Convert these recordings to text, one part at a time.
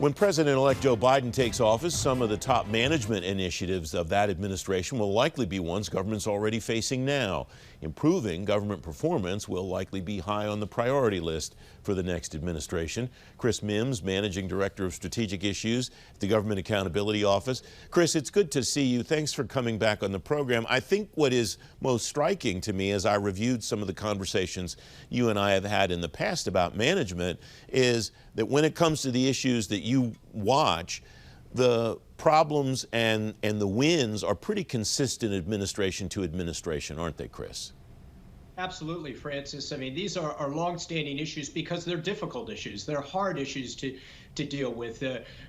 When President-elect Joe Biden takes office, some of the top management initiatives of that administration will likely be ones government's already facing now. Improving government performance will likely be high on the priority list for the next administration. Chris Mihm, Managing Director of Strategic Issues at the Government Accountability Office. Chris, it's good to see you. Thanks for coming back on the program. I think what is most striking to me as I reviewed some of the conversations you and I have had in the past about management is that when it comes to the issues that you watch, the problems and the wins are pretty consistent administration to administration, aren't they, Chris? Absolutely, Francis. I mean, these are long-standing issues because they're difficult issues. They're hard issues to deal with.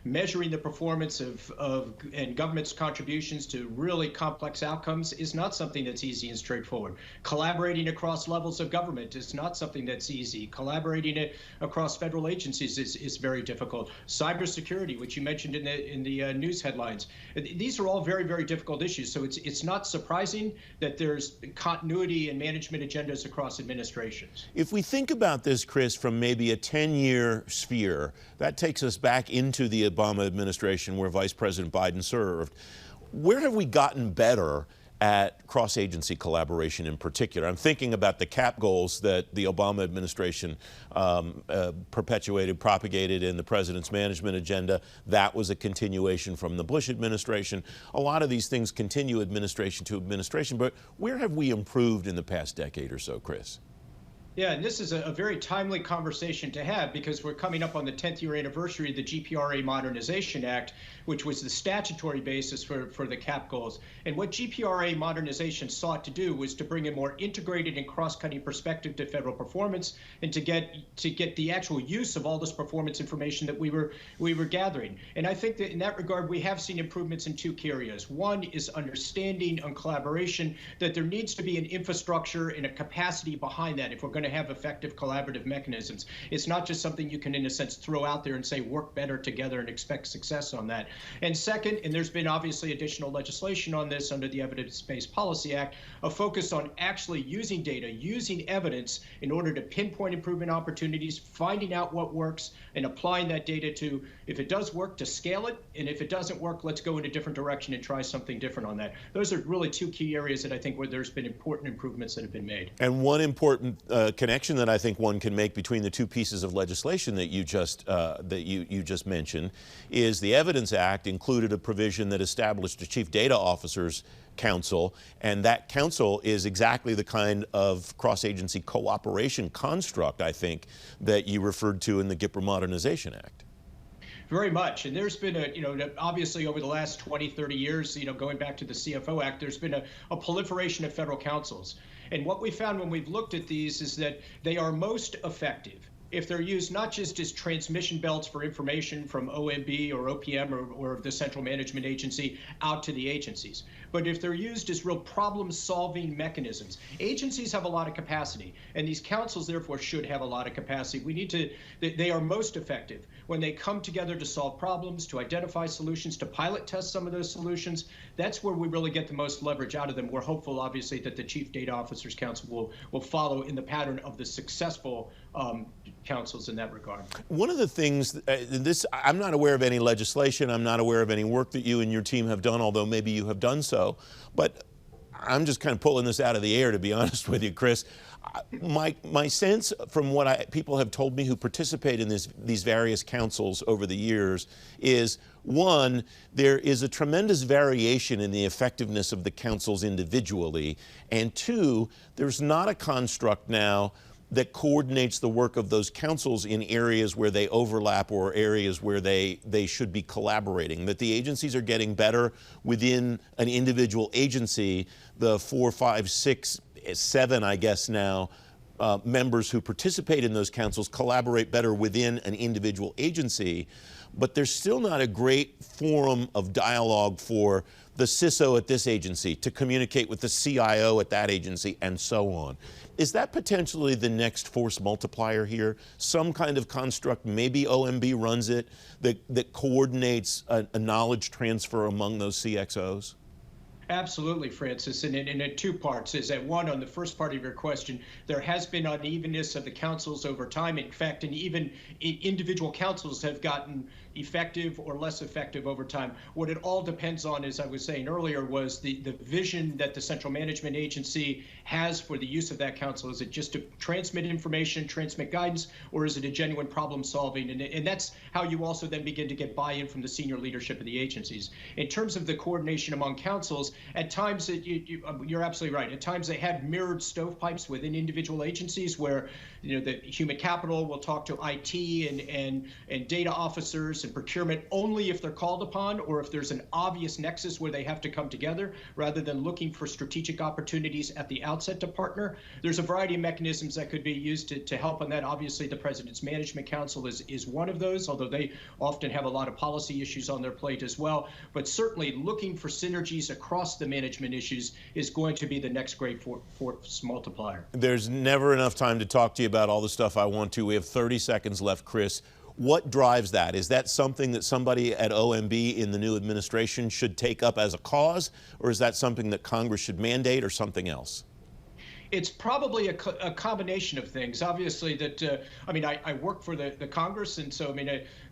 Measuring the performance and government's contributions to really complex outcomes is not something that's easy and straightforward. Collaborating across levels of government is not something that's easy. Collaborating it across federal agencies is very difficult. Cybersecurity, which you mentioned in the news headlines, these are all very, very difficult issues. So it's not surprising that there's continuity in management agendas across administrations. If we think about this, Chris, from maybe a 10-year sphere, that takes us back into the Obama administration where Vice President Biden served. Where have we gotten better at cross-agency collaboration in particular? I'm thinking about the CAP goals that the Obama administration propagated in the president's management agenda. That was a continuation from the Bush administration. A lot of these things continue administration to administration, but where have we improved in the past decade or so, Chris? Yeah, and this is a very timely conversation to have because we're coming up on the 10th year anniversary of the GPRA Modernization Act, which was the statutory basis for the CAP goals. And what GPRA modernization sought to do was to bring a more integrated and cross-cutting perspective to federal performance and to get the actual use of all this performance information that we were gathering. And I think that in that regard, we have seen improvements in two key areas. One is understanding and collaboration, that there needs to be an infrastructure and a capacity behind that if we're going to have effective collaborative mechanisms. It's not just something you can, in a sense, throw out there and say, work better together and expect success on that. And second, and there's been obviously additional legislation on this under the Evidence-Based Policy Act, a focus on actually using data, using evidence in order to pinpoint improvement opportunities, finding out what works, and applying that data to, if it does work, to scale it, and if it doesn't work, let's go in a different direction and try something different on that. Those are really two key areas that I think where there's been important improvements that have been made. And one important connection that I think one can make between the two pieces of legislation that you just mentioned is the Evidence Act included a provision that established a Chief Data Officers Council, and that council is exactly the kind of cross-agency cooperation construct, I think, that you referred to in the GPRA Modernization Act. Very much. And there's been obviously over the last 20, 30 years, going back to the CFO Act, there's been a proliferation of federal councils. And what we found when we've looked at these is that they are most effective if they're used not just as transmission belts for information from OMB or OPM or the central management agency out to the agencies, but if they're used as real problem-solving mechanisms. Agencies have a lot of capacity, and these councils, therefore, should have a lot of capacity. They are most effective when they come together to solve problems, to identify solutions, to pilot test some of those solutions. That's where we really get the most leverage out of them. We're hopeful, obviously, that the Chief Data Officers Council will follow in the pattern of the successful councils in that regard. One of the things, I'm not aware of any legislation, I'm not aware of any work that you and your team have done, although maybe you have done so, but I'm just kind of pulling this out of the air, to be honest with you, Chris. My sense from what people have told me who participate in these various councils over the years is, one, there is a tremendous variation in the effectiveness of the councils individually, and two, there's not a construct now that coordinates the work of those councils in areas where they overlap or areas where they should be collaborating, that the agencies are getting better within an individual agency. The 4, 5, 6, 7, I guess now, members who participate in those councils collaborate better within an individual agency, but there's still not a great forum of dialogue for the CISO at this agency to communicate with the CIO at that agency and so on. Is that potentially the next force multiplier here? Some kind of construct, maybe OMB runs it, that coordinates a knowledge transfer among those CXOs? Absolutely, Francis, and in two parts. Is that one, on the first part of your question, there has been unevenness of the councils over time. In fact, and even individual councils have gotten effective or less effective over time. What it all depends on, as I was saying earlier, was the vision that the Central Management Agency has for the use of that council. Is it just to transmit information, transmit guidance, or is it a genuine problem solving? And that's how you also then begin to get buy-in from the senior leadership of the agencies. In terms of the coordination among councils, at times, you're absolutely right. At times they have mirrored stovepipes within individual agencies where, the human capital will talk to IT and data officers and procurement only if they're called upon, or if there's an obvious nexus where they have to come together, rather than looking for strategic opportunities at the outset to partner. There's a variety of mechanisms that could be used to help on that. Obviously, the President's Management Council is one of those, although they often have a lot of policy issues on their plate as well. But certainly looking for synergies across the management issues is going to be the next great force multiplier. There's never enough time to talk to you about all the stuff I want to. We have 30 seconds left, Chris. What drives that? Is that something that somebody at OMB in the new administration should take up as a cause, or is that something that Congress should mandate, or something else? It's probably a combination of things. Obviously, I work for the Congress, and so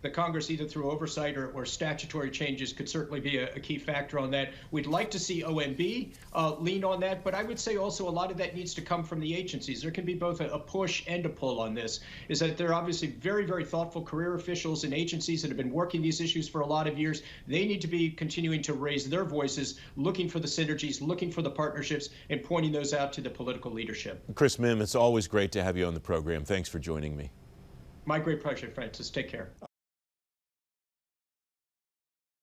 the Congress, either through oversight or statutory changes, could certainly be a key factor on that. We'd like to see OMB lean on that, but I would say also a lot of that needs to come from the agencies. There can be both a push and a pull on this. Is that they're obviously very, very thoughtful career officials and agencies that have been working these issues for a lot of years. They need to be continuing to raise their voices, looking for the synergies, looking for the partnerships, and pointing those out to the political leadership. Chris Mihm, it's always great to have you on the program. Thanks for joining me. My great pleasure, Francis. Take care.